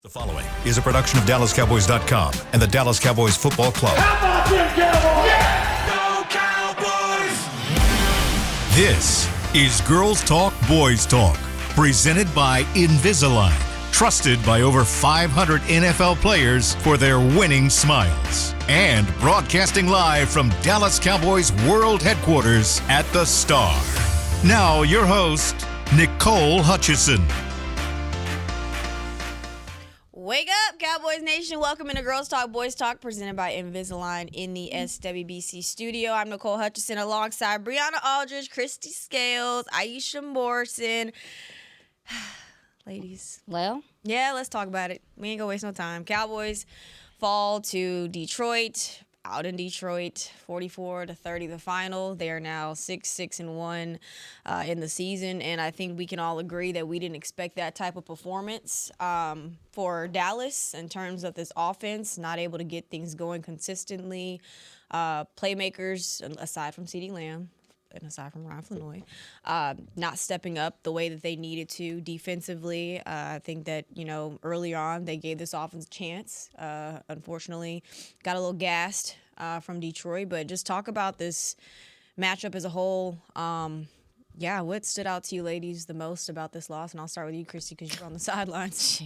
The following is a production of DallasCowboys.com and the Dallas Cowboys Football Club. How about them Cowboys? Yeah! Go Cowboys! This is Girls Talk, Boys Talk, presented by Invisalign, trusted by over 500 NFL players for their winning smiles. And broadcasting live from Dallas Cowboys World Headquarters at the Star. Now, your host, Nicole Hutchison. Wake up, Cowboys Nation. Welcome into Girls Talk, Boys Talk, presented by Invisalign in the SWBC studio. I'm Nicole Hutchison alongside Brianna Aldridge, Christy Scales, Aisha Morrison. Ladies. Well? Yeah, let's talk about it. We ain't gonna waste no time. Cowboys fall to Detroit, out in Detroit, 44-30 the final. They are now 6-1 in the season, and I think we can all agree that we didn't expect that type of performance for Dallas in terms of this offense, not able to get things going consistently. Playmakers, aside from CeeDee Lamb, and aside from Ryan Flanoy, not stepping up the way that they needed to defensively. I think that, early on they gave this offense a chance. Unfortunately, got a little gassed from Detroit. But just talk about this matchup as a whole. What stood out to you ladies the most about this loss? And I'll start with you, Christy, because you're on the sidelines.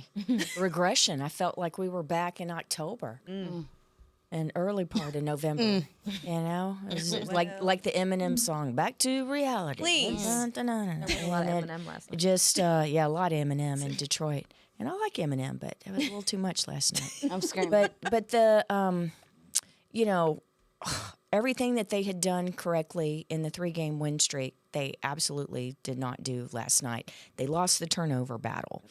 Regression. I felt like we were back in October. An early part of November, it was like the Eminem song, "Back to Reality." Please. Dun, dun, dun, dun, dun. A lot of Eminem last night. Just a lot of Eminem in Detroit, and I like Eminem, but it was a little too much last night. I'm screaming. But the everything that they had done correctly in the 3-game win streak, they absolutely did not do last night. They lost the turnover battle,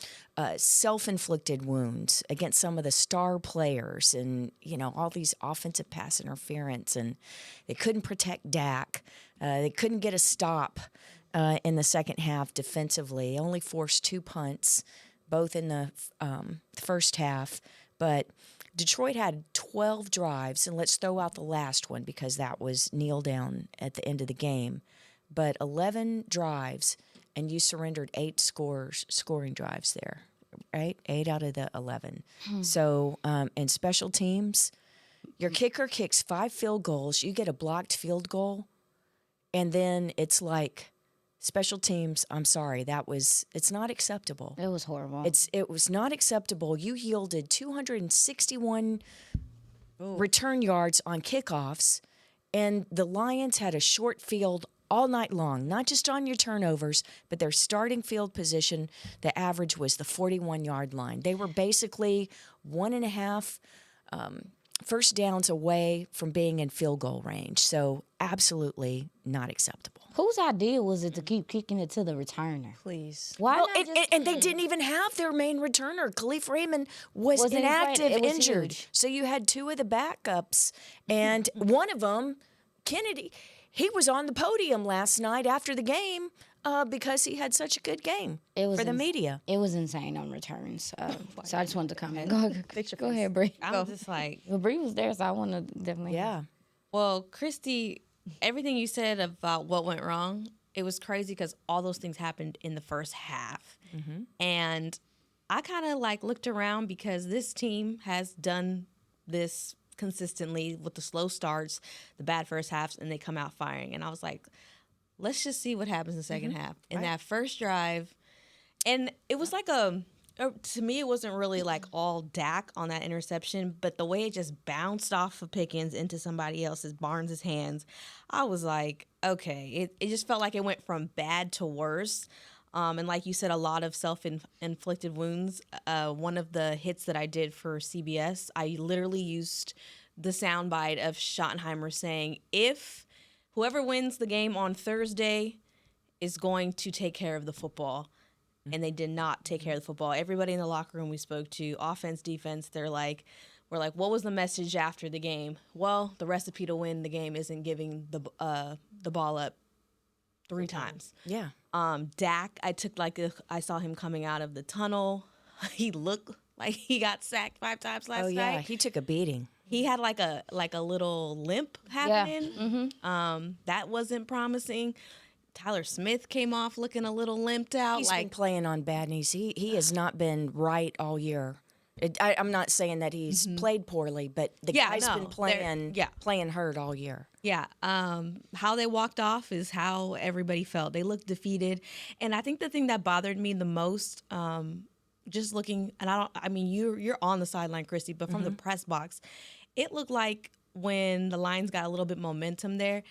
self-inflicted wounds against some of the star players, and all these offensive pass interference, and they couldn't protect Dak. They couldn't get a stop in the second half defensively. They only forced 2 punts, both in the first half, but Detroit had 12 drives, and let's throw out the last one because that was kneel down at the end of the game. But 11 drives, and you surrendered 8 scoring drives there, right? 8 out of the 11. So in special teams, your kicker kicks 5 field goals. You get a blocked field goal, and then it's like special teams. I'm sorry, it's not acceptable. It was horrible. It was not acceptable. You yielded 261 return yards on kickoffs, and the Lions had a short field all night long, not just on your turnovers, but their starting field position, the average was the 41-yard line. They were basically 1.5 first downs away from being in field goal range. So absolutely not acceptable. Whose idea was it to keep kicking it to the returner? Please. Why Well, not just and they didn't even have their main returner. Khalif Raymond was Wasn't even inactive, playing. It was injured. huge. So you had 2 of the backups, and one of them, Kennedy, he was on the podium last night after the game because he had such a good game for the media. It was insane on returns. So I just wanted to comment. Go ahead, Bree. I'm just like, Well, Bree was there, so I want to definitely. Yeah. well, Christy, everything you said about what went wrong, it was crazy because all those things happened in the first half. And I kind of looked around because this team has done this consistently with the slow starts, the bad first halves, and they come out firing. And I was like, let's just see what happens in the second half. In that first drive, and it was to me, it wasn't really all Dak on that interception, but the way it just bounced off of Pickens into somebody else's, Barnes' hands, I was like, okay. It just felt like it went from bad to worse. And like you said, a lot of self-inflicted wounds. One of the hits that I did for CBS, I literally used the soundbite of Schottenheimer saying, if whoever wins the game on Thursday is going to take care of the football. And they did not take care of the football. Everybody in the locker room we spoke to, offense, defense, we're like, what was the message after the game? Well, the recipe to win the game isn't giving the ball up 3 times. Yeah. Dak, I saw him coming out of the tunnel. He looked like he got sacked 5 times last night. He took a beating. He had like a little limp happening. That wasn't promising. Tyler Smith came off looking a little limped out. He's been playing on bad knees. He has not been right all year. I'm not saying that he's played poorly, but the guy's been playing hurt all year. Yeah. How they walked off is how everybody felt. They looked defeated. And I think the thing that bothered me the most, just looking, and you're on the sideline, Christy, but from the press box, it looked like when the Lions got a little bit momentum there,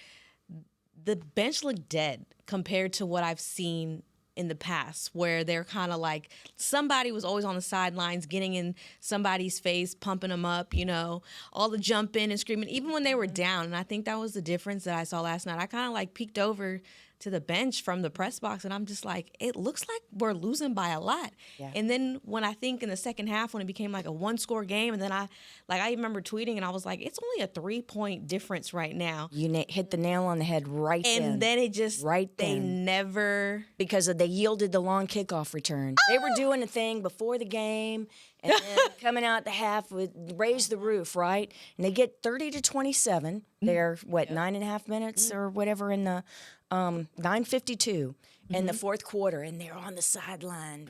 the bench looked dead compared to what I've seen in the past, where they're kind of like somebody was always on the sidelines getting in somebody's face, pumping them up, all the jumping and screaming, even when they were down. And I think that was the difference that I saw last night. I kind of like peeked over to the bench from the press box, and I'm just like, it looks like we're losing by a lot. Yeah. And then when I think in the second half, when it became like a 1-score game, and then I remember tweeting, and I was like, it's only a 3-point difference right now. You hit the nail on the head then. And then it just, they never. Because they yielded the long kickoff return. They were doing a thing before the game, and then coming out the half with raise the roof, right? And they get 30-27. They're, 9.5 minutes or whatever in the 9:52 in the fourth quarter, and they're on the sideline.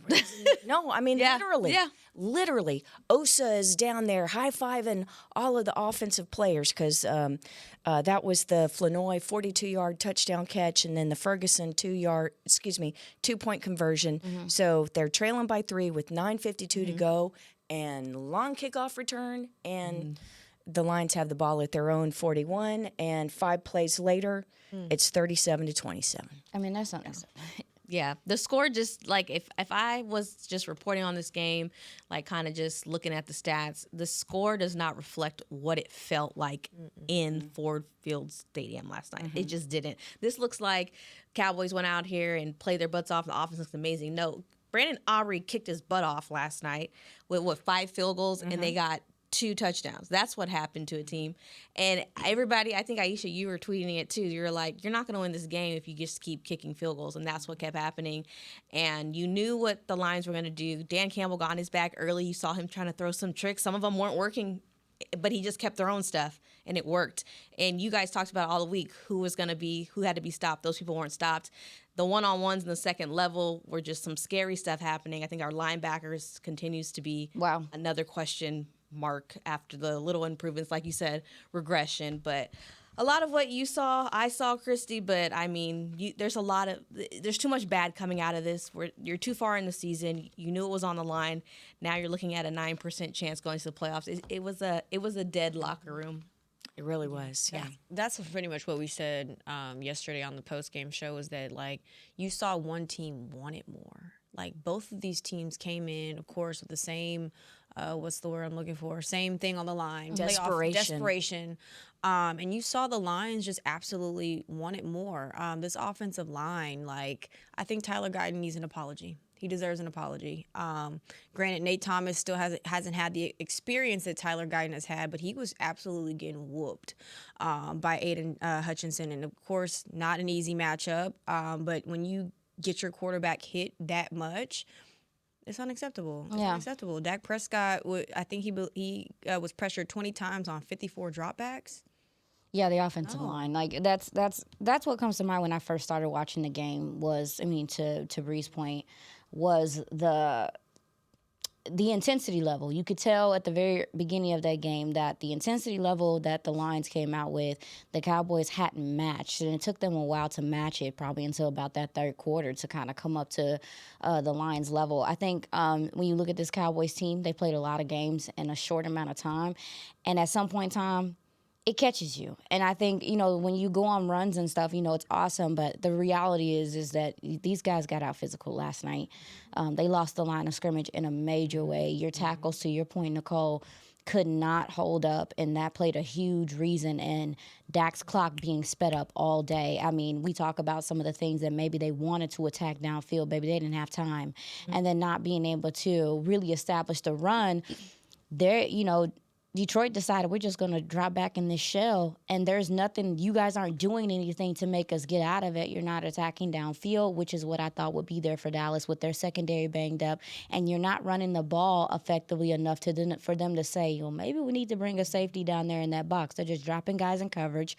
Literally, Osa is down there high-fiving all of the offensive players because that was the Flanoy 42-yard touchdown catch, and then the Ferguson 2-point conversion. So they're trailing by 3 with 9:52 to go, and long kickoff return, and the Lions have the ball at their own 41, and 5 plays later, it's 37-27. I mean, that's not necessary. Yeah, the score just, like, if I was just reporting on this game, like, kind of just looking at the stats, the score does not reflect what it felt like in Ford Field Stadium last night. It just didn't. This looks like Cowboys went out here and played their butts off. The offense looks amazing. No, Brandon Aubrey kicked his butt off last night with 5 field goals, and they got 2 touchdowns. That's what happened to a team. And everybody, I think, Aisha, you were tweeting it too. You were like, you're not going to win this game if you just keep kicking field goals. And that's what kept happening. And you knew what the Lions were going to do. Dan Campbell got on his back early. You saw him trying to throw some tricks. Some of them weren't working, but he just kept throwing stuff, and it worked. And you guys talked about all the week who had to be stopped. Those people weren't stopped. The one-on-ones in the second level were just some scary stuff happening. I think our linebackers continues to be another question mark after the little improvements, like you said, regression. But a lot of what you saw, I saw, Christy. But I mean, there's too much bad coming out of this. You're too far in the season. You knew it was on the line. Now you're looking at a 9% chance going to the playoffs. It was a dead locker room. It really was, yeah. That's pretty much what we said yesterday on the post-game show, is that, like, you saw one team want it more. Like, both of these teams came in, of course, with the same, what's the word I'm looking for? Same thing on the line. Desperation. And you saw the Lions just absolutely want it more. This offensive line, like, I think Tyler Guyton needs an apology. He deserves an apology. Granted, Nate Thomas still hasn't had the experience that Tyler Guyton has had, but he was absolutely getting whooped by Aiden Hutchinson. And, of course, not an easy matchup. But when you get your quarterback hit that much, it's unacceptable. It's unacceptable. Dak Prescott, I think he was pressured 20 times on 54 dropbacks. Yeah, the offensive line. Like, that's what comes to mind when I first started watching the game to Bree's point, was the intensity level. You could tell at the very beginning of that game that the intensity level that the Lions came out with, the Cowboys hadn't matched. And it took them a while to match it, probably until about that third quarter, to kind of come up to the Lions level. I think when you look at this Cowboys team, they played a lot of games in a short amount of time. And at some point in time, it catches you. And I think, when you go on runs and stuff, it's awesome. But the reality is that these guys got out physical last night. They lost the line of scrimmage in a major way. Your tackles, to your point, Nicole, could not hold up, and that played a huge reason in Dak's clock being sped up all day. I mean, we talk about some of the things that maybe they wanted to attack downfield, maybe they didn't have time. And then not being able to really establish the run, Detroit decided we're just going to drop back in this shell, and there's nothing. You guys aren't doing anything to make us get out of it. You're not attacking downfield, which is what I thought would be there for Dallas with their secondary banged up, and you're not running the ball effectively enough for them to say, maybe we need to bring a safety down there in that box. They're just dropping guys in coverage.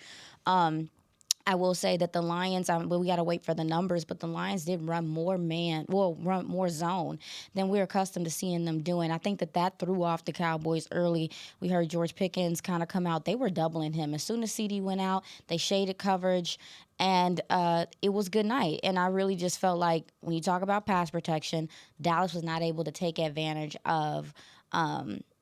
I will say that the Lions, but we got to wait for the numbers, but the Lions did run run more zone than we're accustomed to seeing them doing. I think that threw off the Cowboys early. We heard George Pickens kind of come out. They were doubling him. As soon as CD went out, they shaded coverage, and it was good night. And I really just felt like when you talk about pass protection, Dallas was not able to take advantage of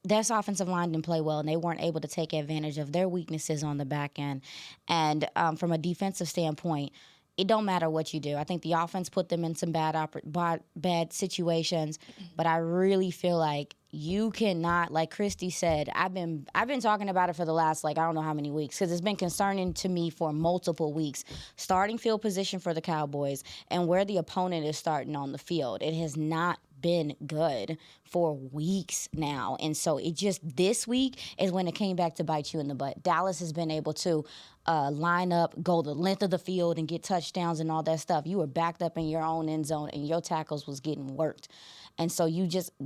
their offensive line didn't play well, and they weren't able to take advantage of their weaknesses on the back end. And from a defensive standpoint, it don't matter what you do. I think the offense put them in some bad situations, but I really feel like you cannot, like Christy said, I've been talking about it for the last, I don't know how many weeks, because it's been concerning to me for multiple weeks. Starting field position for the Cowboys and where the opponent is starting on the field. It has not been good for weeks now. And so it just, this week is when it came back to bite you in the butt. Dallas has been able to line up, go the length of the field and get touchdowns and all that stuff. You were backed up in your own end zone and your tackles was getting worked. And so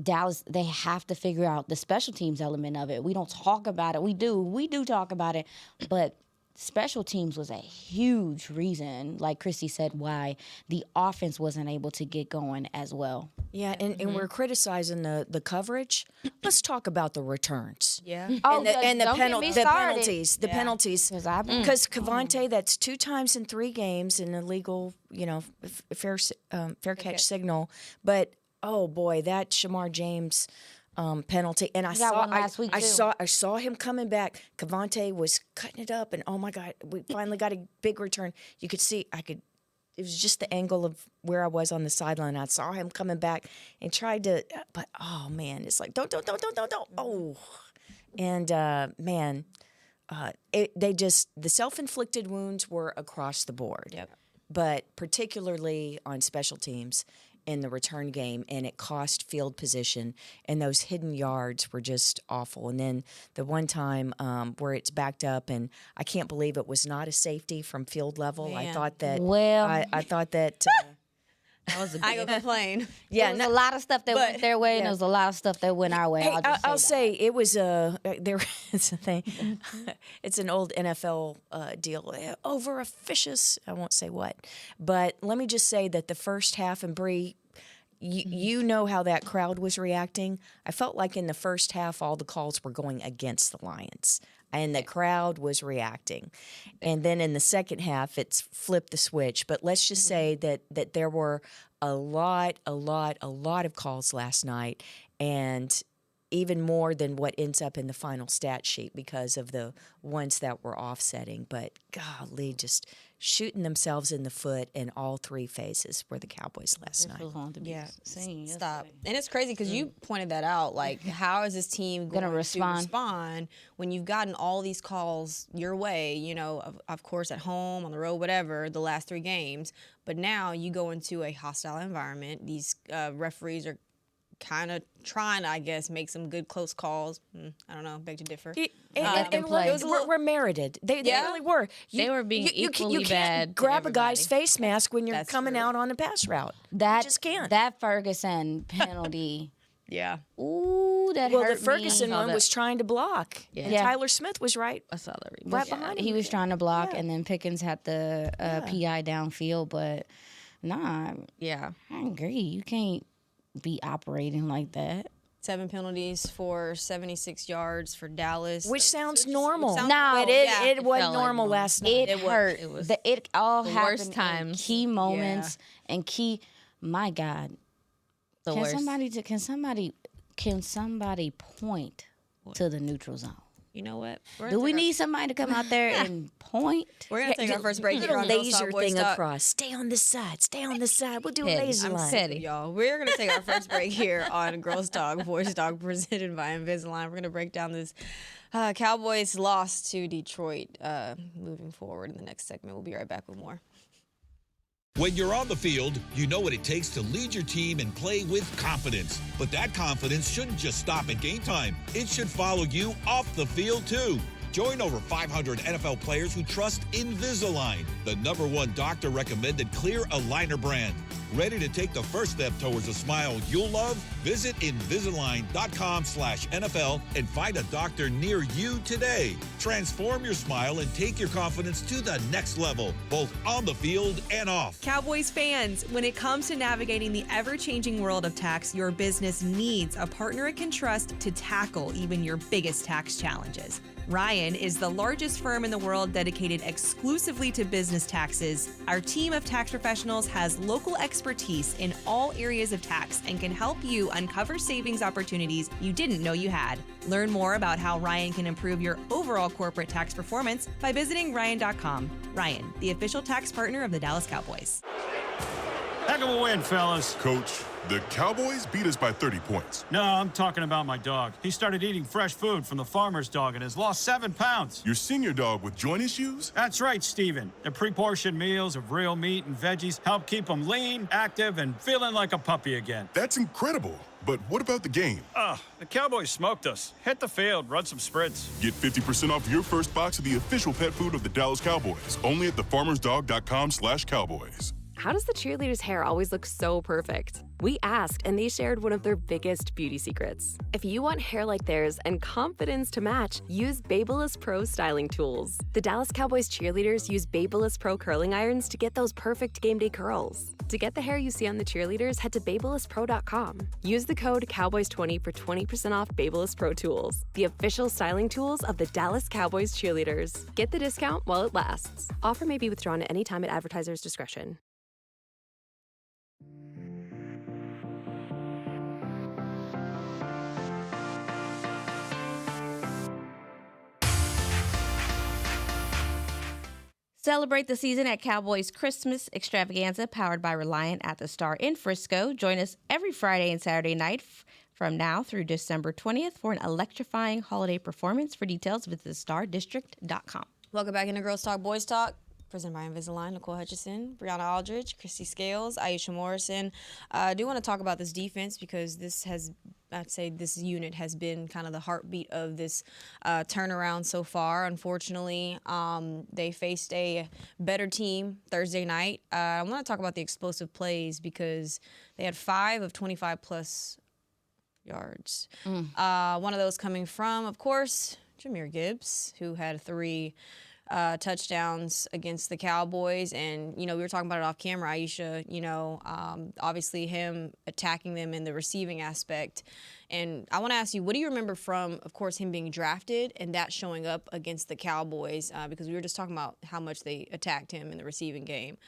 Dallas, they have to figure out the special teams element of it. We don't talk about it. We do talk about it, but special teams was a huge reason, like Christy said, why the offense wasn't able to get going as well. Yeah, and we're criticizing the coverage. Let's talk about the returns. Yeah. And the don't get me started. penalties. The penalties. Because Cavante, that's 2 times in 3 games in illegal, fair catch signal. But oh boy, that Shamar James penalty, and I saw him coming back. Cavante was cutting it up, and oh my God, we finally got a big return. You could see, it was just the angle of where I was on the sideline. I saw him coming back and tried to, but oh man, it's like don't. Oh, and man, the self-inflicted wounds were across the board. Yep. But particularly on special teams in the return game, and it cost field position, and those hidden yards were just awful. And then the one time where it's backed up, and I can't believe it was not a safety from field level. Man. I thought that. I thought that. That was a I go complain. Yeah, there was a lot of stuff that went their way, and there was a lot of stuff that went our way. Hey, I'll say it was there is a thing. It's an old NFL deal over officious. I won't say what, but let me just say that the first half, and Bree, you know how that crowd was reacting. I felt like in the first half, all the calls were going against the Lions, and the crowd was reacting. And then in the second half, it's flipped the switch. But let's just say that there were a lot of calls last night, and even more than what ends up in the final stat sheet because of the ones that were offsetting. But golly, just shooting themselves in the foot in all 3 phases for the Cowboys last night. Stop. And it's crazy because you pointed that out. Like, how is this team going to respond when you've gotten all these calls your way, of course, at home, on the road, whatever, the last 3 games. But now you go into a hostile environment. These referees are kind of trying to, I guess, make some good close calls. I don't know, beg to differ. We're merited. They really were. They were being equally bad. Grab a guy's face mask when you're coming out on a pass route. You just can't. That Ferguson penalty. Yeah. Ooh, that hurt me. Well, the Ferguson one was trying to block. Yeah. And Tyler Smith was right. I saw that Right behind him. He was trying to block, and then Pickens had the PI downfield. But I agree. You can't be operating like that. 7 penalties for 76 yards for Dallas. Which sounds normal. No, but it wasn't normal like last night. It hurt. It all the happened worst times. in key moments and key. My God, The worst. Can somebody point to the neutral zone? You know what? Do we need somebody to come out there and point? We're going to take our first break here Little on Girls laser Talk Boys thing Talk. across. Stay on this side. Stay on this side. We'll do a Petty. laser I'm line. petty. Y'all, we're going to take our first break here on Girls Talk Boys Talk, presented by Invisalign. We're going to break down this Cowboys loss to Detroit moving forward in the next segment. We'll be right back with more. When you're on the field, you know what it takes to lead your team and play with confidence. But that confidence shouldn't just stop at game time. It should follow you off the field, too. Join over 500 NFL players who trust Invisalign, the #1 doctor-recommended clear aligner brand. Ready to take the first step towards a smile you'll love? Visit Invisalign.com/NFL and find a doctor near you today. Transform your smile and take your confidence to the next level, both on the field and off. Cowboys fans, when it comes to navigating the ever-changing world of tax, your business needs a partner it can trust to tackle even your biggest tax challenges. Ryan is the largest firm in the world dedicated exclusively to business taxes. Our team of tax professionals has local expertise in all areas of tax and can help you uncover savings opportunities you didn't know you had. Learn more about how Ryan can improve your overall corporate tax performance by visiting Ryan.com. Ryan, the official tax partner of the Dallas Cowboys. Heck of a win, fellas. Coach, the Cowboys beat us by 30 points. No, I'm talking about my dog. He started eating fresh food from the farmer's dog and has lost 7 pounds. Your senior dog with joint issues? That's right, Steven. The pre-portioned meals of real meat and veggies help keep him lean, active, and feeling like a puppy again. That's incredible. But what about the game? The Cowboys smoked us. Hit the field, run some sprints. Get 50% off your first box of the official pet food of the Dallas Cowboys. Only at thefarmersdog.com/Cowboys. How does the cheerleader's hair always look so perfect? We asked, and they shared one of their biggest beauty secrets. If you want hair like theirs and confidence to match, use Babyliss Pro styling tools. The Dallas Cowboys cheerleaders use Babyliss Pro curling irons to get those perfect game day curls. To get the hair you see on the cheerleaders, head to BabylissPro.com. Use the code Cowboys20 for 20% off Babyliss Pro tools, the official styling tools of the Dallas Cowboys cheerleaders. Get the discount while it lasts. Offer may be withdrawn at any time at advertiser's discretion. Celebrate the season at Cowboys Christmas Extravaganza, powered by Reliant at the Star in Frisco. Join us every Friday and Saturday night from now through December 20th for an electrifying holiday performance. For details, visit stardistrict.com. Welcome back into Girls Talk, Boys Talk. Presented by Invisalign, Nicole Hutchison, Brianna Aldridge, Christy Scales, Aisha Morrison. I do want to talk about this defense because I'd say this unit has been kind of the heartbeat of this turnaround so far. Unfortunately, they faced a better team Thursday night. I want to talk about the explosive plays because they had 5 of 25-plus yards. One of those coming from, of course, Jahmyr Gibbs, who had 3 touchdowns against the Cowboys. And, we were talking about it off camera, Aisha, obviously him attacking them in the receiving aspect. And I want to ask you, what do you remember from, of course, him being drafted and that showing up against the Cowboys? Because we were just talking about how much they attacked him in the receiving game.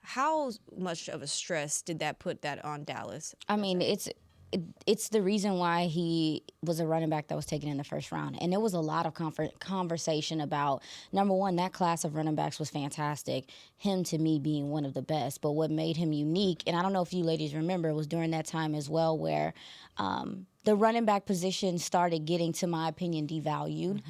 How much of a stress did that put that on Dallas? I mean, it's the reason why he was a running back that was taken in the first round. And there was a lot of conversation about, number one, that class of running backs was fantastic, him to me being one of the best. But what made him unique, and I don't know if you ladies remember, it was during that time as well where the running back position started getting, to my opinion, devalued.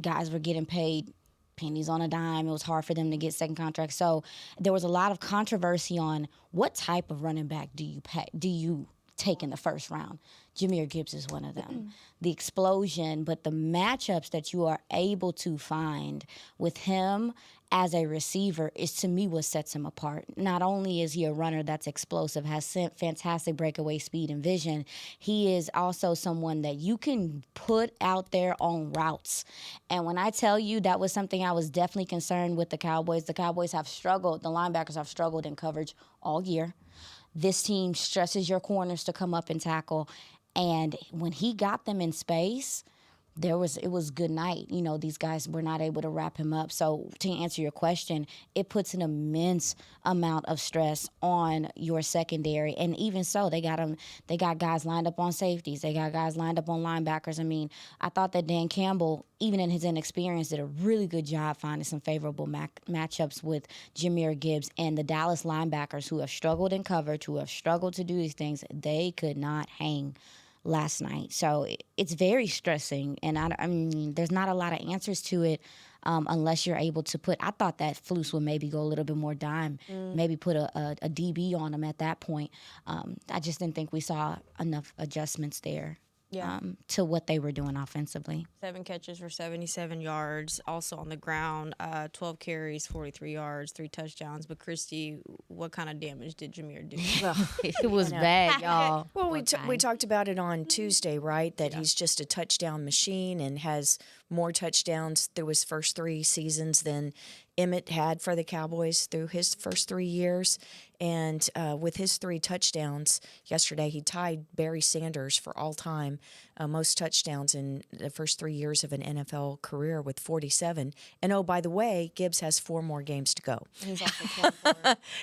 Guys were getting paid pennies on a dime. It was hard for them to get second contracts. So there was a lot of controversy on what type of running back do you take in the first round. Jahmyr Gibbs is one of them. The explosion, but the matchups that you are able to find with him as a receiver is, to me, what sets him apart. Not only is he a runner that's explosive, has fantastic breakaway speed and vision, he is also someone that you can put out there on routes. And when I tell you that was something I was definitely concerned with the Cowboys have struggled, the linebackers have struggled in coverage all year. This team stresses your corners to come up and tackle. And when he got them in space, it was good night. These guys were not able to wrap him up. So to answer your question, it puts an immense amount of stress on your secondary. And even so, they got guys lined up on safeties. They got guys lined up on linebackers. I mean, I thought that Dan Campbell, even in his inexperience, did a really good job finding some favorable matchups with Jahmyr Gibbs and the Dallas linebackers who have struggled in coverage, who have struggled to do these things. They could not hang last night. So it's very stressing, and I mean, there's not a lot of answers to it unless you're able to put, I thought that Flus would maybe go a little bit more dime, maybe put a DB on him at that point. I just didn't think we saw enough adjustments there. to what they were doing offensively. 7 catches for 77 yards. Also on the ground, 12 carries, 43 yards, 3 touchdowns. But Christy, what kind of damage did Jameer do? It was bad, y'all. Well, we talked about it on Tuesday, right? That he's just a touchdown machine and has more touchdowns through his first 3 seasons than Emmett had for the Cowboys through his first 3 years. And with his 3 touchdowns yesterday, he tied Barry Sanders for all-time most touchdowns in the first 3 years of an NFL career with 47. And oh, by the way, Gibbs has 4 more games to go. He's also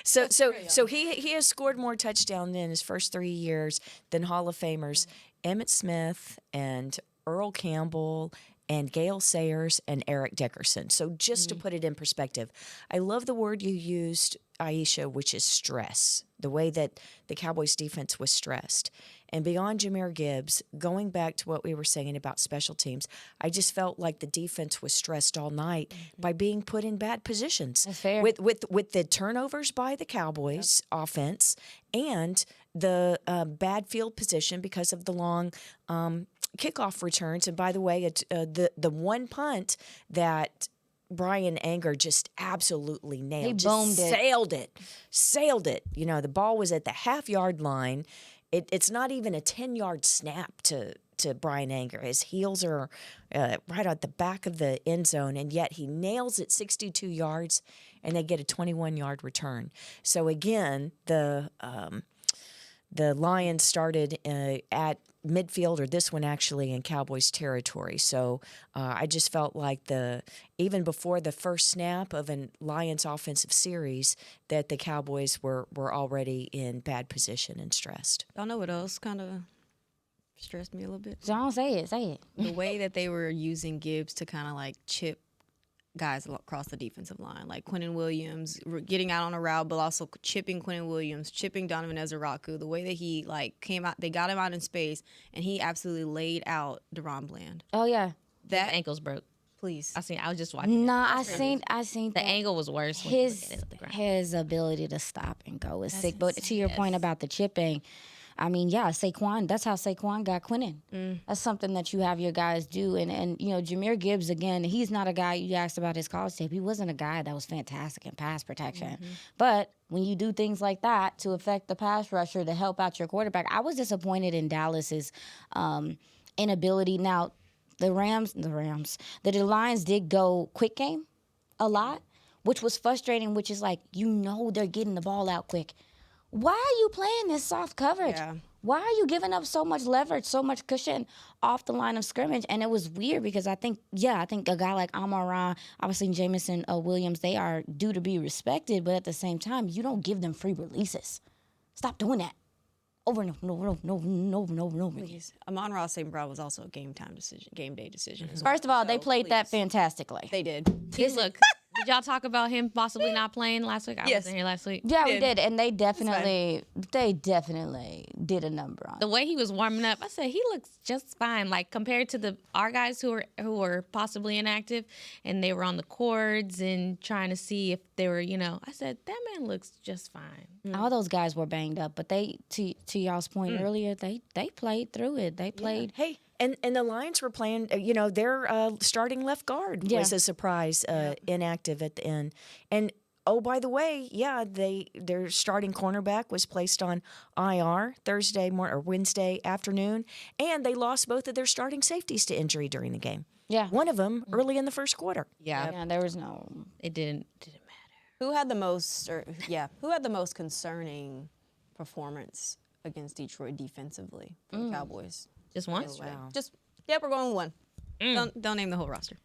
24. So he has scored more touchdowns in his first 3 years than Hall of Famers Emmett Smith and Earl Campbell and Gale Sayers and Eric Dickerson. So just to put it in perspective, I love the word you used, Aisha, which is stress, the way that the Cowboys defense was stressed. And beyond Jahmyr Gibbs, going back to what we were saying about special teams, I just felt like the defense was stressed all night by being put in bad positions. That's fair. With the turnovers by the Cowboys offense and the bad field position because of the long kickoff returns. And by the way, the one punt that Brian Anger just absolutely nailed. He boomed it. Sailed it. You know, the ball was at the half-yard line. It's not even a 10-yard snap to Brian Anger. His heels are right at the back of the end zone, and yet he nails it 62 yards, and they get a 21-yard return. So again, the Lions started at midfield, or this one actually in Cowboys territory. So I just felt like even before the first snap of a Lions offensive series, that the Cowboys were already in bad position and stressed. Y'all know what else kind of stressed me a little bit? John, say it. The way that they were using Gibbs to kind of like chip guys across the defensive line, like Quinnen Williams getting out on a route, but also chipping Quinnen Williams, chipping Donovan Ezeraku. The way that he came out, they got him out in space, and he absolutely laid out Deron Bland. Oh yeah, That ankles broke. Please, I was just watching. No, I seen The angle was worse. when his he hit it at the ground. his ability to stop and go is sick. But to your point about the chipping, I mean, yeah, Saquon. That's how Saquon got Quinnen. That's something that you have your guys do. And you know, Jahmyr Gibbs, again, he's not a guy, you asked about his college tape. He wasn't a guy that was fantastic in pass protection. But when you do things like that to affect the pass rusher to help out your quarterback, I was disappointed in Dallas's inability. Now, the Lions did go quick game a lot, which was frustrating, which is like, you know, they're getting the ball out quick. Why are you playing this soft coverage? Yeah. Why are you giving up so much leverage, so much cushion off the line of scrimmage? And it was weird because I think a guy like Amon-Ra, obviously Jamison Williams, they are due to be respected, but at the same time, you don't give them free releases. Stop doing that. Over and over. please. Amon-Ra St. Brown was also a game day decision. As First of all, they So, played that please. fantastically. They did. Look, did y'all talk about him possibly not playing last week? I Yes. wasn't here last week. Yeah, we did, and they definitely did a number on The way he was warming up, I said he looks just fine. Like compared to our guys who were possibly inactive, and they were on the cords and trying to see if they were, I said that man looks just fine. All those guys were banged up, but they, to y'all's point earlier, they played through it. They played. Hey, and the Lions were playing, their starting left guard was a surprise inactive at the end. And, oh, by the way, their starting cornerback was placed on IR Wednesday afternoon, and they lost both of their starting safeties to injury during the game. Yeah. One of them early in the first quarter. Yeah. There was no. It didn't matter. Who had the most concerning performance against Detroit defensively for the Cowboys? Just one. Wow. We're going with one. Don't name the whole roster.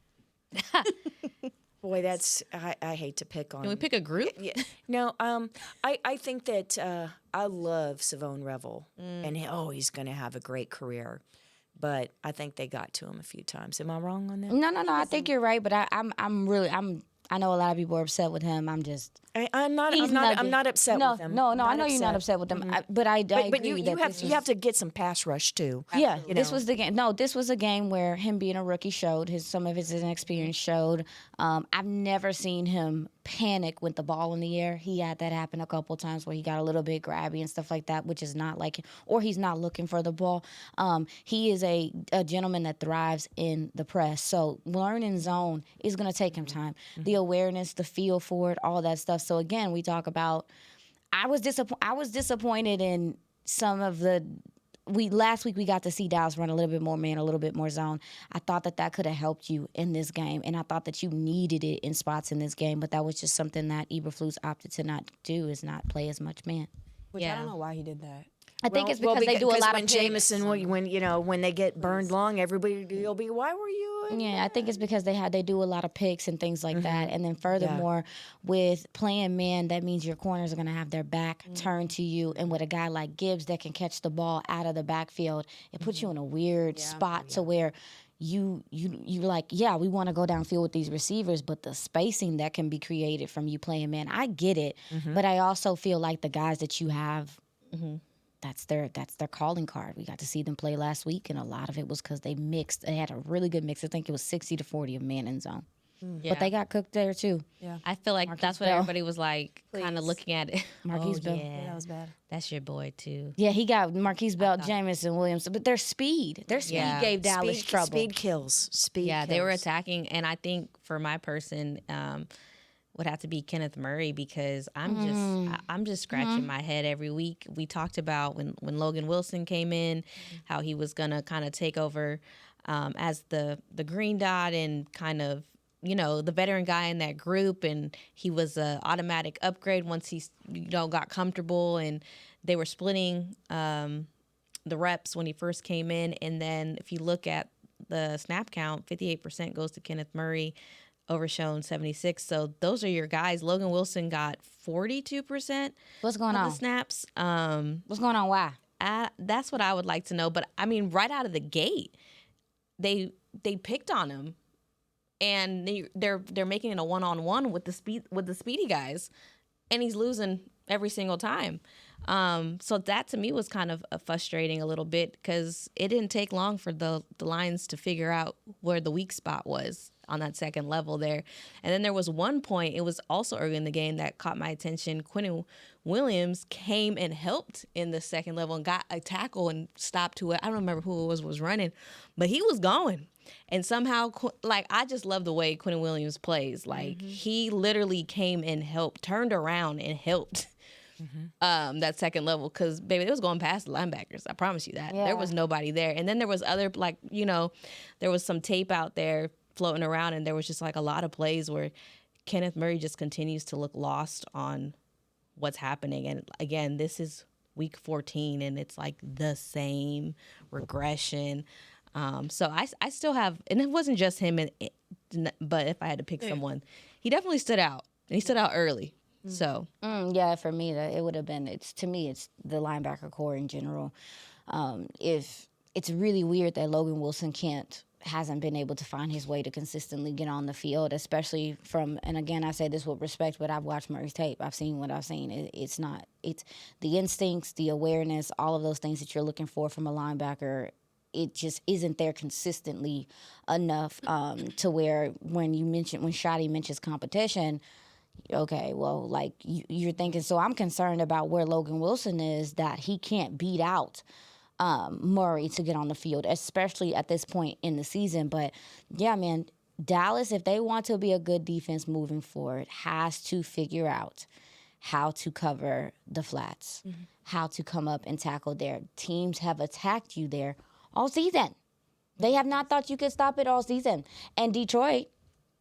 Boy, that's I hate to pick on. Can we pick a group? Yeah. No, I think that I love Savone Revel, and he's going to have a great career. But I think they got to him a few times. Am I wrong on that? No. I think you're right, but I know a lot of people are upset with him. I'm not upset with him. No, I know you're not upset with him. But I agree but you have to get some pass rush too. Yeah, this was the game. No, this was a game where him being a rookie showed some of his inexperience showed. I've never seen him panic with the ball in the air. He had that happen a couple times where he got a little bit grabby and stuff like that, which is not like him, or he's not looking for the ball. He is a gentleman that thrives in the press. So learning zone is going to take him time. The awareness, the feel for it, all that stuff. So again, we talk about I was disappointed in some of the last week we got to see Dallas run a little bit more man, a little bit more zone. I thought that could have helped you in this game, and I thought that you needed it in spots in this game, but that was just something that Eberflus opted to not do, is not play as much man. Which I don't know why he did that. I think it's because they do a lot when of Jameson, when they get burned long, everybody will be, why were you? Yeah, I think it's because they do a lot of picks and things like that. And then furthermore, with playing man, that means your corners are going to have their back turned to you. And with a guy like Gibbs that can catch the ball out of the backfield, it puts you in a weird spot to where you like, yeah, we want to go downfield with these receivers, but the spacing that can be created from you playing man, I get it. But I also feel like the guys that you have, that's their calling card. We got to see them play last week, and a lot of it was because they mixed. They had a really good mix. I think it was 60-40 of man and zone. Yeah. But they got cooked there too. Yeah, I feel like Marquise that's what Bell. everybody was like, kind of looking at it. Marquise Bell. Yeah, that was bad. That's your boy too. Yeah, he got Marquise Bell, Jamison Williams, but their speed gave Dallas trouble. Speed kills. Yeah, they were attacking, and I think for my person, would have to be Kenneth Murray, because I'm just scratching my head every week. We talked about when Logan Wilson came in, how he was gonna kind of take over as the green dot and kind of, you know, the veteran guy in that group, and he was an automatic upgrade once he got comfortable, and they were splitting the reps when he first came in. And then if you look at the snap count, 58% goes to Kenneth Murray, overshown 76. So those are your guys. Logan Wilson got 42%. What's going on? The snaps. What's going on? Why? That's what I would like to know. But I mean, right out of the gate, they picked on him, and they're making it a one-on-one with the speedy guys, and he's losing every single time. So that to me was kind of frustrating a little bit, because it didn't take long for the Lions to figure out where the weak spot was on that second level there. And then there was one point, it was also early in the game, that caught my attention. Quinnen Williams came and helped in the second level and got a tackle and stopped who, I don't remember who it was running, but he was going. And somehow, like, I just love the way Quinnen Williams plays. Like, he literally came and helped, turned around and helped that second level, because, baby, it was going past the linebackers. I promise you that. Yeah. There was nobody there. And then there was other, like, you know, there was some tape out there floating around, and there was just, like, a lot of plays where Kenneth Murray just continues to look lost on what's happening. And, again, this is week 14, and it's, like, the same regression. So I still have, and it wasn't just him, but if I had to pick someone, he definitely stood out, and he stood out early. So yeah, for me, it would have been. It's the linebacker core in general. If it's really weird that Logan Wilson hasn't been able to find his way to consistently get on the field, especially from, and again, I say this with respect, but I've watched Murray's tape. I've seen what I've seen. It's the instincts, the awareness, all of those things that you're looking for from a linebacker. It just isn't there consistently enough to where when Shotty mentions competition, okay, well, like you're thinking, so I'm concerned about where Logan Wilson is, that he can't beat out Murray to get on the field, especially at this point in the season. But yeah, man, Dallas, if they want to be a good defense moving forward, has to figure out how to cover the flats, how to come up and tackle there. Teams have attacked you there all season. They have not thought you could stop it all season. And Detroit,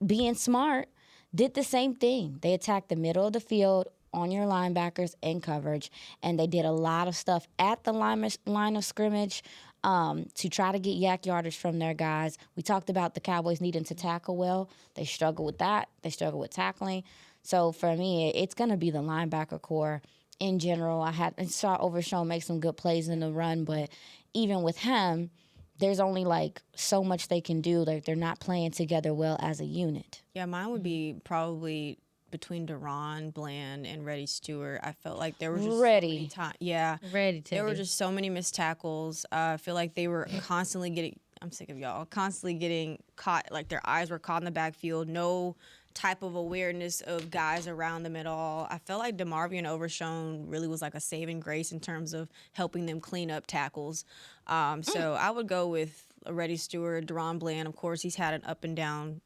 being smart, did the same thing. They attacked the middle of the field on your linebackers in coverage, and they did a lot of stuff at the line of scrimmage to try to get yak yardage from their guys. We talked about the Cowboys needing to tackle well. They struggle with that. They struggle with tackling. So for me, it's going to be the linebacker core in general. I saw Overshown make some good plays in the run, but even with him, there's only like so much they can do. Like, they're not playing together well as a unit. Yeah, mine would be probably between Deron Bland and Reddy Stewart. I felt like there were just so many times. Yeah, ready to. There were just so many missed tackles. I feel like they were constantly getting. I'm sick of y'all. Constantly getting caught. Like, their eyes were caught in the backfield. No type of awareness of guys around them at all. I felt like DeMarvion Overshown really was like a saving grace in terms of helping them clean up tackles. So I would go with Reddy Stewart, Deron Bland. Of course, he's had an up and down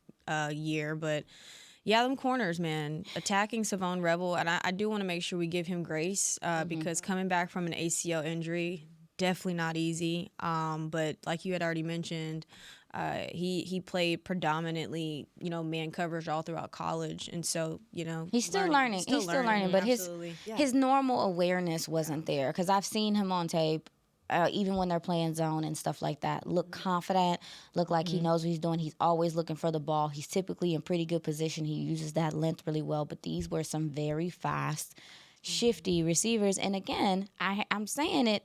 year, but yeah, them corners, man. Attacking Savon Rebel, and I do want to make sure we give him grace because coming back from an ACL injury, definitely not easy. But like you had already mentioned, he played predominantly, man coverage all throughout college, and so he's still learning. He's still learning, but his normal awareness wasn't there because I've seen him on tape. Even when they're playing zone and stuff like that, look confident, look like he knows what he's doing. He's always looking for the ball. He's typically in pretty good position. He uses that length really well, but these were some very fast, shifty receivers. And again, I'm saying it,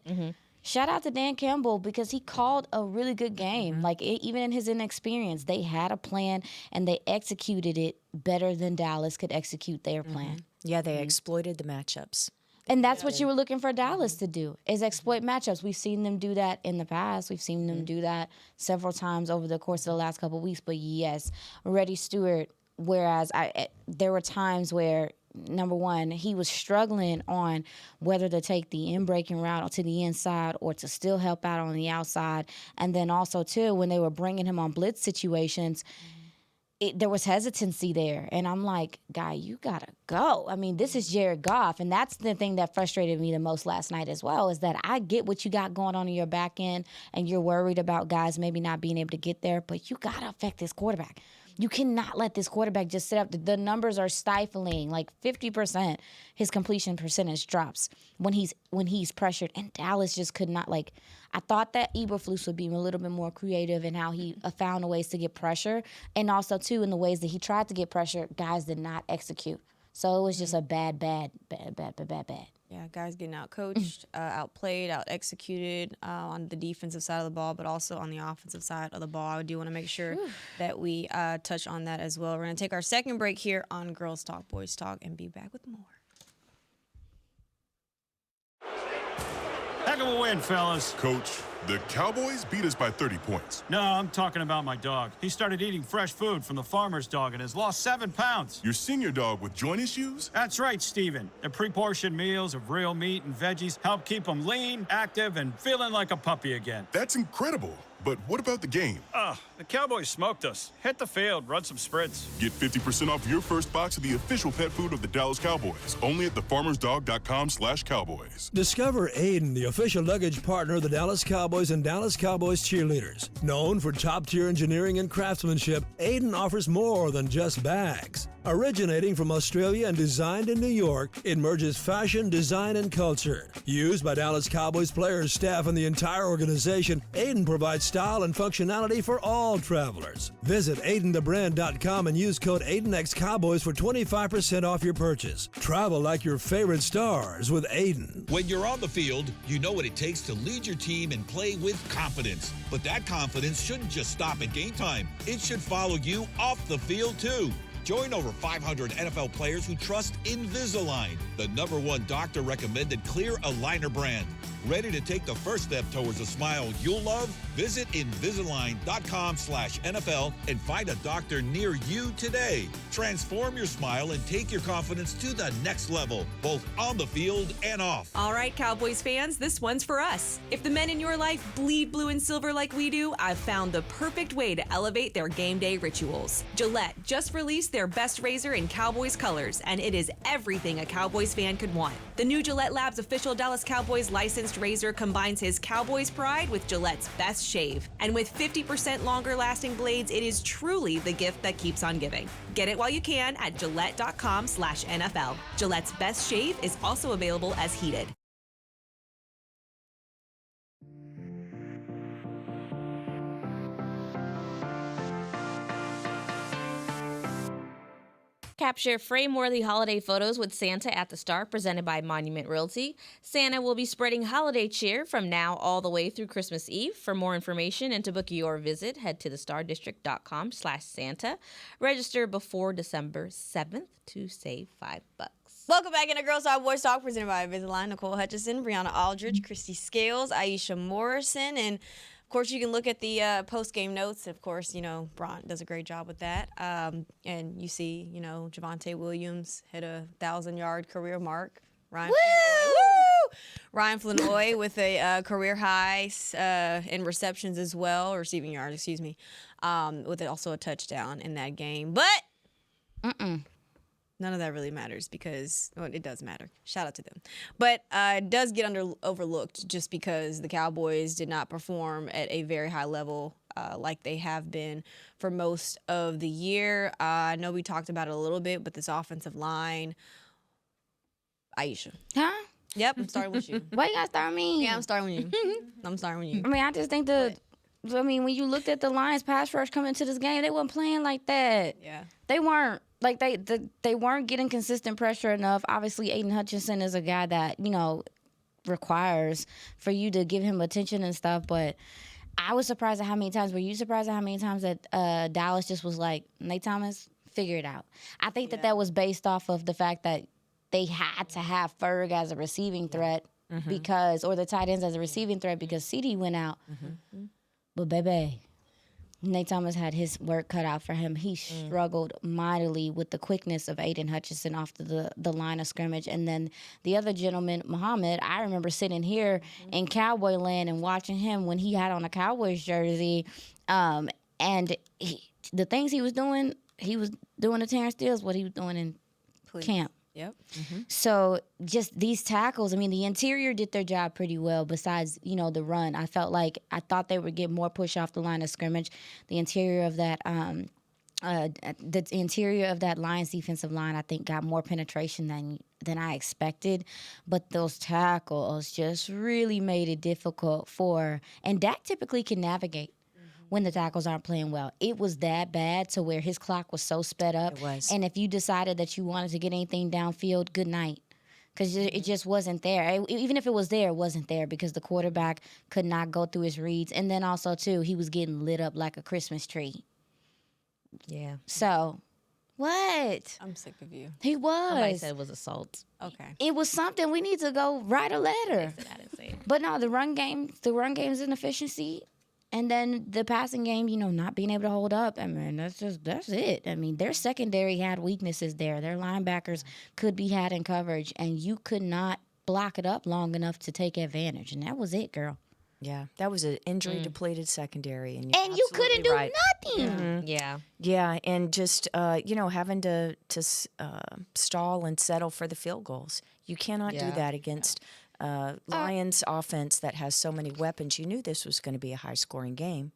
shout out to Dan Campbell because he called a really good game. Like, even in his inexperience, they had a plan and they executed it better than Dallas could execute their plan. Yeah, they exploited the matchups. And that's what you were looking for Dallas to do, is exploit matchups. We've seen them do that in the past. We've seen them do that several times over the course of the last couple of weeks. But, yes, Reddy Stewart, whereas there were times where, number one, he was struggling on whether to take the in-breaking route to the inside or to still help out on the outside. And then also, too, when they were bringing him on blitz situations, there was hesitancy there. And I'm like, guy, you got to go. I mean, this is Jared Goff. And that's the thing that frustrated me the most last night as well, is that I get what you got going on in your back end and you're worried about guys maybe not being able to get there, but you got to affect this quarterback. You cannot let this quarterback just sit up. The numbers are stifling. Like 50%, his completion percentage drops when he's pressured. And Dallas just could not, like, I thought that Eberflus would be a little bit more creative in how he found ways to get pressure. And also, too, in the ways that he tried to get pressure, guys did not execute. So it was just a bad. Yeah, guys getting out-coached, outplayed, out-executed on the defensive side of the ball, but also on the offensive side of the ball. I do want to make sure that we touch on that as well. We're going to take our second break here on Girls Talk, Boys Talk, and be back with more. Heck of a win, fellas. Coach, the Cowboys beat us by 30 points. No, I'm talking about my dog. He started eating fresh food from the farmer's dog and has lost 7 pounds. Your senior dog with joint issues? That's right, Steven. The pre-portioned meals of real meat and veggies help keep him lean, active, and feeling like a puppy again. That's incredible. But what about the game? The Cowboys smoked us. Hit the field, run some sprints. Get 50% off your first box of the official pet food of the Dallas Cowboys. Only at thefarmersdog.com/Cowboys. Discover Aiden, the official luggage partner of the Dallas Cowboys and Dallas Cowboys cheerleaders. Known for top-tier engineering and craftsmanship, Aiden offers more than just bags. Originating from Australia and designed in New York, it merges fashion, design, and culture. Used by Dallas Cowboys players, staff, and the entire organization, Aiden provides style and functionality for all travelers. Visit AidenTheBrand.com and use code AidenXCowboys for 25% off your purchase. Travel like your favorite stars with Aiden. When you're on the field, you know what it takes to lead your team and play with confidence. But that confidence shouldn't just stop at game time. It should follow you off the field, too. Join over 500 NFL players who trust Invisalign, the #1 doctor-recommended clear aligner brand. Ready to take the first step towards a smile you'll love? Visit Invisalign.com/NFL and find a doctor near you today. Transform your smile and take your confidence to the next level, both on the field and off. All right, Cowboys fans, this one's for us. If the men in your life bleed blue and silver like we do, I've found the perfect way to elevate their game day rituals. Gillette just released their best razor in Cowboys colors, and it is everything a Cowboys fan could want. The new Gillette Labs official Dallas Cowboys licensed razor combines his Cowboys pride with Gillette's best shave. And with 50% longer lasting blades, it is truly the gift that keeps on giving. Get it while you can at Gillette.com/NFL. Gillette's best shave is also available as heated. Capture frame-worthy holiday photos with Santa at the Star, presented by Monument Realty. Santa will be spreading holiday cheer from now all the way through Christmas Eve. For more information and to book your visit, head to thestardistrict.com/Santa. Register before December 7th to save $5. Welcome back into Girls Talk, Boys Talk, presented by Invisalign. Nicole Hutchison, Brianna Aldridge, Christy Scales, Aisha Morrison, and Of course, you can look at the post-game notes. Of course, Bron does a great job with that. And you see, Javonte Williams hit a 1,000-yard career mark. Ryan Flanoy with a career high in receptions as well, or receiving yards, excuse me, with also a touchdown in that game. But none of that really matters because it does matter. Shout out to them. But it does get overlooked just because the Cowboys did not perform at a very high level like they have been for most of the year. I know we talked about it a little bit, but this offensive line, Aisha. Huh? Yep, I'm starting with you. Why you gotta start me? Yeah, I'm starting with you. I mean, I just think when you looked at the Lions pass rush coming into this game, they weren't playing like that. Yeah. They weren't. Like, they weren't getting consistent pressure enough. Obviously, Aiden Hutchinson is a guy that, requires for you to give him attention and stuff. But I was surprised at how many times. Were you surprised at how many times that Dallas just was like, Nate Thomas, figure it out? I think that was based off of the fact that they had to have Ferg as a receiving threat or the tight ends as a receiving threat because CD went out. But, baby, Nate Thomas had his work cut out for him. He struggled mightily with the quickness of Aiden Hutchinson off the line of scrimmage. And then the other gentleman, Muhammad, I remember sitting here in Cowboy Land and watching him when he had on a Cowboys jersey. And the things he was doing to Terrence Steele what he was doing in camp. Yep. So just these tackles, I mean, the interior did their job pretty well besides, the run. I thought they would get more push off the line of scrimmage. The interior of that Lions defensive line, I think, got more penetration than I expected. But those tackles just really made it difficult and Dak typically can navigate when the tackles aren't playing well. It was that bad to where his clock was so sped up. It was. And if you decided that you wanted to get anything downfield, good night. Because it just wasn't there. Even if it was there, it wasn't there because the quarterback could not go through his reads. And then also, too, he was getting lit up like a Christmas tree. Yeah. So, what? I'm sick of you. He was. Somebody said it was assault. Okay. It was something. We need to go write a letter. I didn't say it. But no, the run game's inefficiency. And then the passing game, not being able to hold up. I mean, that's it. I mean, their secondary had weaknesses there. Their linebackers could be had in coverage, and you could not block it up long enough to take advantage. And that was it, girl. Yeah, that was an injury-depleted secondary. And you couldn't do nothing. Mm-hmm. Yeah. Yeah, and just, having to stall and settle for the field goals. You cannot do that against Lions offense that has so many weapons. You knew this was going to be a high-scoring game.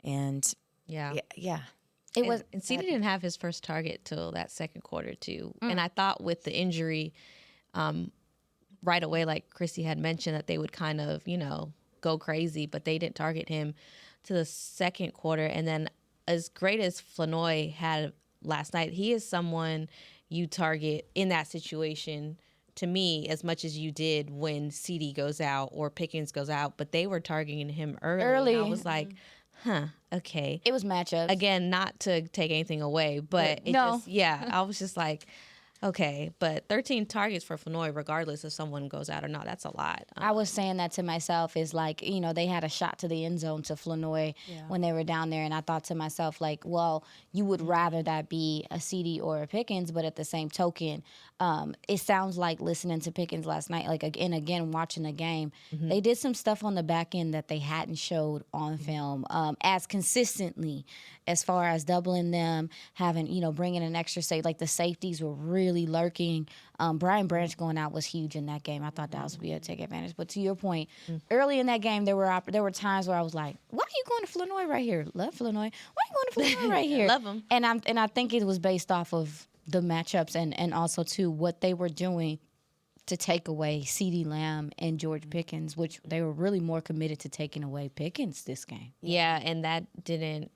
And, yeah. It was. And CD didn't have his first target till that second quarter, too. And I thought with the injury right away, like Chrissy had mentioned, that they would kind of, go crazy, but they didn't target him to the second quarter. And then as great as Flanoy had last night, he is someone you target in that situation to me as much as you did when CD goes out or Pickens goes out, but they were targeting him early. And I was like, okay. It was matchups. Again, not to take anything away, but I was just like, okay, but 13 targets for Flanoy, regardless if someone goes out or not, that's a lot. I was saying that to myself is like, they had a shot to the end zone to Flanoy when they were down there. And I thought to myself, like, well, you would rather that be a CD or a Pickens, but at the same token, it sounds like listening to Pickens last night, like, again, watching the game, they did some stuff on the back end that they hadn't showed on film as consistently as far as doubling them, having, bringing an extra safety. Like, the safeties were really lurking. Brian Branch going out was huge in that game. I thought that was be able to take advantage. But to your point, early in that game, there were times where I was like, why are you going to Flanoy right here? Love Flanoy. Why are you going to Flanoy right here? Love him. And I think it was based off of the matchups and also, too, what they were doing to take away CeeDee Lamb and George Pickens, which they were really more committed to taking away Pickens this game. Yeah, and that didn't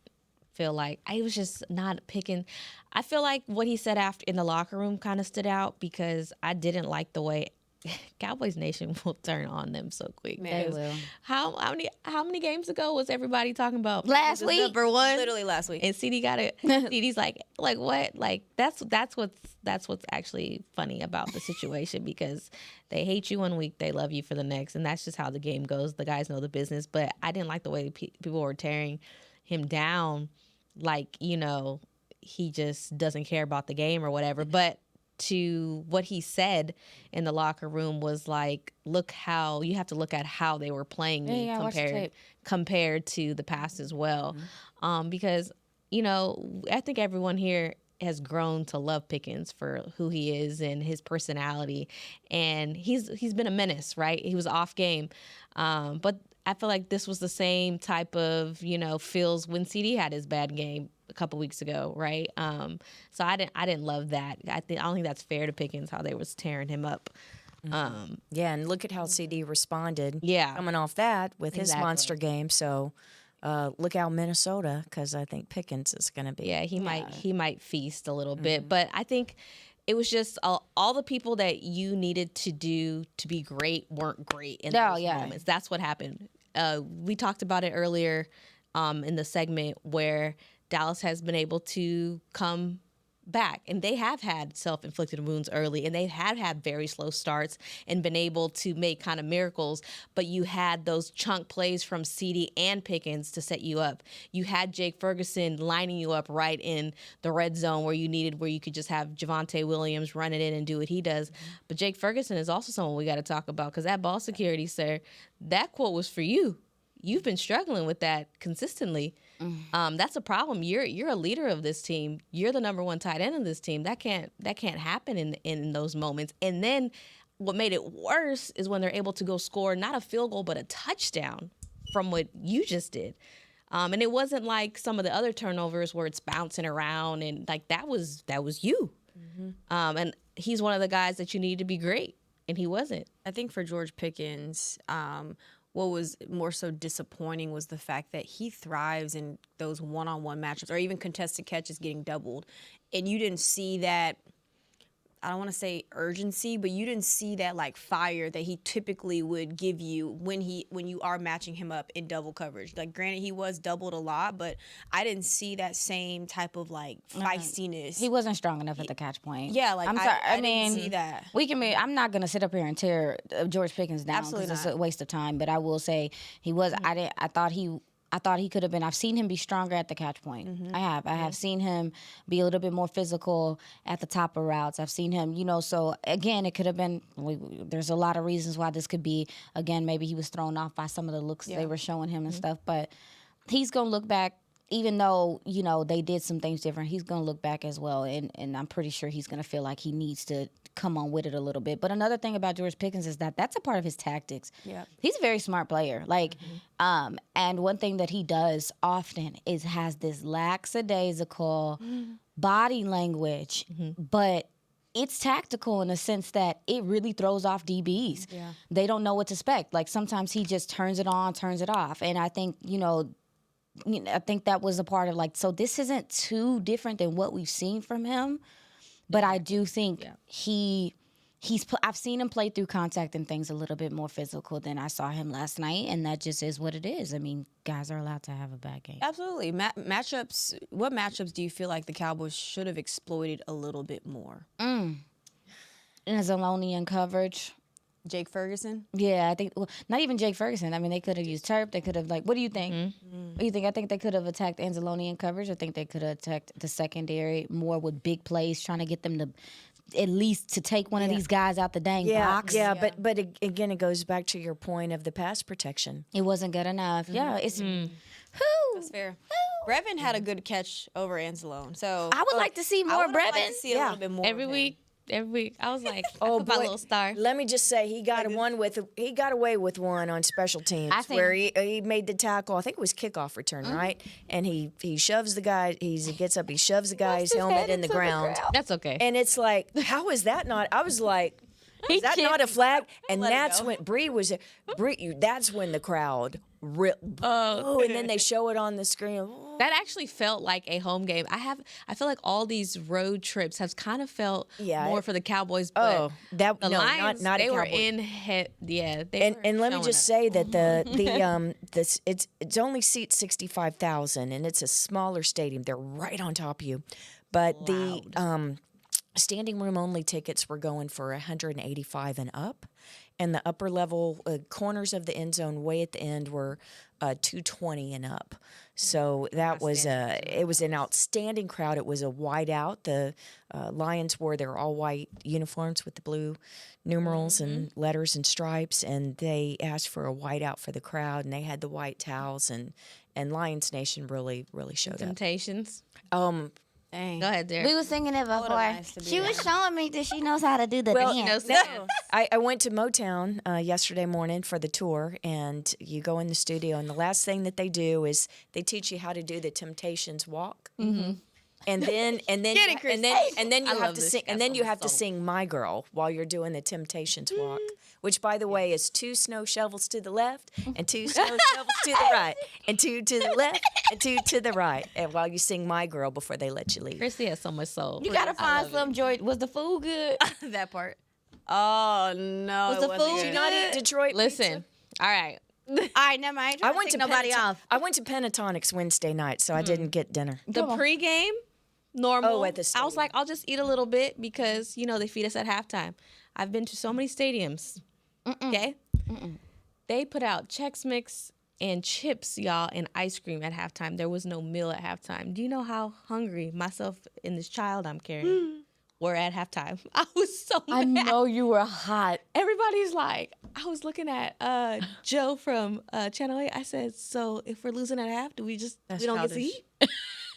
feel like I was just not picking. I feel like what he said after in the locker room kind of stood out because I didn't like the way Cowboys Nation will turn on them so quick. They will. How many games ago was everybody talking about Last week? number one? Literally last week. And CD got it. CD's like what? Like that's what's actually funny about the situation, because they hate you one week, they love you for the next, and that's just how the game goes. The guys know the business, but I didn't like the way people were tearing him down, like, you know, he just doesn't care about the game or whatever. But to what he said in the locker room was like, you have to look at how they were playing me compared to the past as well. Because, you know, I think everyone here has grown to love Pickens for who he is and his personality. And he's been a menace, right? He was off game. But I feel like this was the same type of, you know, feels when CD had his bad game a couple weeks ago, right? So I didn't love that. I don't think that's fair to Pickens, how they was tearing him up. Yeah, and look at how CD responded. Yeah, coming off that with his monster game. So look out Minnesota, because I think Pickens is going to be. Yeah, he might feast a little bit, but I think it was just all the people that you needed to do to be great weren't great in those moments. That's what happened. We talked about it earlier in the segment where Dallas has been able to come back, and they have had self-inflicted wounds early, and they have had very slow starts and been able to make kind of miracles, but you had those chunk plays from CD and Pickens to set you up. You had Jake Ferguson lining you up right in the red zone where you could just have Javonte Williams run it in and do what he does. But Jake Ferguson is also someone we got to talk about, because that ball security, sir, that quote was for you. You've been struggling with that consistently. That's a problem. You're a leader of this team. You're the number one tight end of this team. That can't happen in those moments. And then what made it worse is when they're able to go score not a field goal but a touchdown from what you just did. And it wasn't like some of the other turnovers where it's bouncing around, and like that was you. And he's one of the guys that you need to be great, and he wasn't. I think for George Pickens, what was more so disappointing was the fact that he thrives in those one-on-one matchups or even contested catches getting doubled. And you didn't see that, I don't want to say urgency, but you didn't see that like fire that he typically would give you when you are matching him up in double coverage. Like, granted, he was doubled a lot, but I didn't see that same type of like feistiness. He wasn't strong enough at the catch point. Yeah, like I'm sorry. I didn't see that. I'm not gonna sit up here and tear George Pickens down because it's a waste of time. But I will say he was. I thought he could have been. I've seen him be stronger at the catch point. I have seen him be a little bit more physical at the top of routes. I've seen him, so again, it could have been, there's a lot of reasons why this could be, again, maybe he was thrown off by some of the looks they were showing him and stuff, but he's going to look back, even though, they did some things different, he's going to look back as well, and I'm pretty sure he's going to feel like he needs to come on with it a little bit. But another thing about George Pickens is that's a part of his tactics. Yeah. He's a very smart player. And one thing that he does often is has this lackadaisical body language, but it's tactical in the sense that it really throws off DBs. Yeah. They don't know what to expect. Like, sometimes he just turns it on, turns it off. And I think, I think that was a part of so this isn't too different than what we've seen from him. But I do think I've seen him play through contact and things a little bit more physical than I saw him last night, and that just is what it is. I mean, guys are allowed to have a bad game. Absolutely. Matchups. What matchups do you feel like the Cowboys should have exploited a little bit more? Zalonian coverage. Jake Ferguson? Yeah, I think, not even Jake Ferguson. I mean, they could have used Turp. They could have, what do you think? What do you think? I think they could have attacked Anzalone in coverage. I think they could have attacked the secondary more with big plays, trying to get them to at least to take one of these guys out the dang box. Yeah, but again, it goes back to your point of the pass protection. It wasn't good enough. Yeah, it's... That's fair. Brevin had a good catch over Anzalone. So I would like to see more Brevin. Like to see a little bit more every week. I was like, oh, my little star. Let me just say, he got away with one on special teams where he made the tackle. I think it was kickoff return, right? And he shoves the guy. He gets up. He shoves the guy's helmet in the ground. That's okay. And it's like, how is that not? I was like, Is that not a flag? And Let it that's go. when that's when the crowd and then they show it on the screen. That actually felt like a home game. I feel like all these road trips have kind of felt more for the Cowboys. But the Lions, not they a were Cowboy. in head. Yeah, And let me just say that it's only seats 65,000 and it's a smaller stadium. They're right on top of you, but the standing room only tickets were going for 185 and up, and the upper level corners of the end zone way at the end were 220 and up. So that was it was an outstanding crowd. It was a whiteout. The Lions wore their all white uniforms with the blue numerals and letters and stripes, and they asked for a whiteout for the crowd, and they had the white towels, and Lions Nation really showed Temptations. up. Dang. Go ahead, Derek. We was singing it before. nice to be She was there. showing me that she knows how to do the dance. I went to Motown yesterday morning for the tour, and you go in the studio, and the last thing that they do is they teach you how to do the Temptations walk. Mm-hmm. And then you have to sing, and then you have to sing "My Girl" while you're doing the Temptations walk, which, by the way, is 2 snow shovels to the left and 2 snow shovels to the right, and 2 to the left and 2 to the right, and while you sing "My Girl" before they let you leave. Christy has so much soul. You gotta find some joy. Was the food good? That part. Oh no. Was the it wasn't food good. Did you not eat Detroit Listen, all right. All right, never mind. I went to nobody off. I went to Pentatonics Wednesday night, so I didn't get dinner. The pregame, normal. Oh, at the I was stadium. like, I'll just eat a little bit because they feed us at halftime. I've been to so many stadiums. Okay, they put out Chex Mix and chips, y'all, and ice cream at halftime. There was no meal at halftime. Do you know how hungry myself and this child I'm carrying were at halftime? I was so mad. I know you were hot. Everybody's like, I was looking at Joe from Channel 8. I said, so if we're losing at half, we don't get to eat?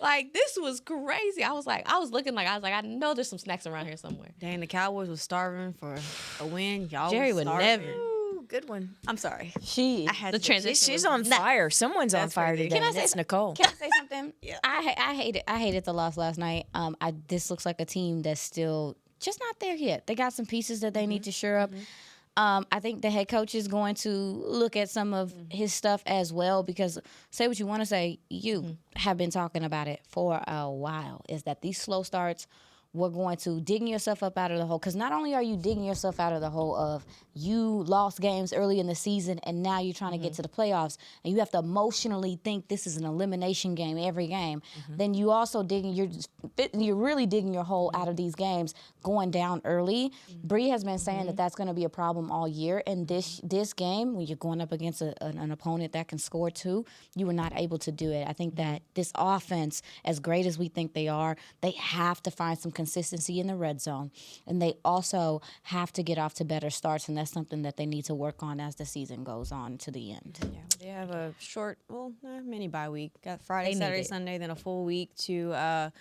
Like, this was crazy. I was looking like, I know there's some snacks around here somewhere. Dang, the Cowboys was starving for a win. Y'all Jerry was would starving. never. Ooh, good one. I'm sorry. The transition. She's was on nuts. fire. Someone's on That's fire crazy. today. Can I and say it's Nicole. Can I say something? Yeah. I hated the loss last night. This looks like a team that's still just not there yet. They got some pieces that they need to shore up. I think the head coach is going to look at some of his stuff as well, because say what you want to say, you have been talking about it for a while, is that these slow starts were going to digging yourself up out of the hole. Because not only are you digging yourself out of the hole of you lost games early in the season and now you're trying to get to the playoffs and you have to emotionally think this is an elimination game every game, then you also you're really digging your hole out of these games going down early. Bree has been saying that that's going to be a problem all year. And this game, when you're going up against an opponent that can score too, you were not able to do it. I think that this offense, as great as we think they are, they have to find some consistency in the red zone. And they also have to get off to better starts, and that's something that they need to work on as the season goes on to the end. Yeah, they have a short, mini bye week. Got Friday, Saturday, Sunday, then a full week to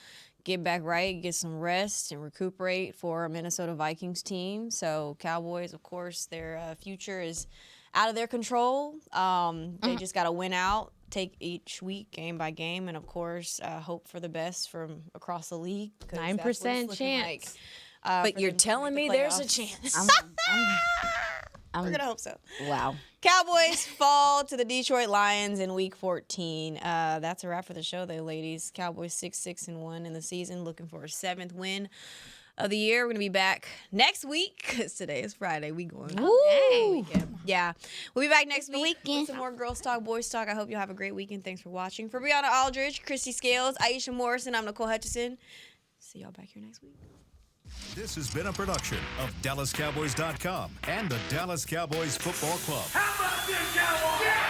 get back right, get some rest, and recuperate for a Minnesota Vikings team. So Cowboys, of course, their future is out of their control. They just got to win out, take each week game by game, and of course hope for the best from across the league. 9% chance. But you're telling me there's a chance. We're going to hope so. Wow. Cowboys fall to the Detroit Lions in Week 14. That's a wrap for the show, though, ladies. Cowboys 6-1 in the season, looking for a 7th win of the year. We're going to be back next week because today is Friday. We going. Weekend. Yeah. We'll be back next week with some more Girls Talk, Boys Talk. I hope you'll have a great weekend. Thanks for watching. For Brianna Aldridge, Christy Scales, Aisha Morrison, I'm Nicole Hutchison. See y'all back here next week. This has been a production of DallasCowboys.com and the Dallas Cowboys Football Club. How about this, Cowboys?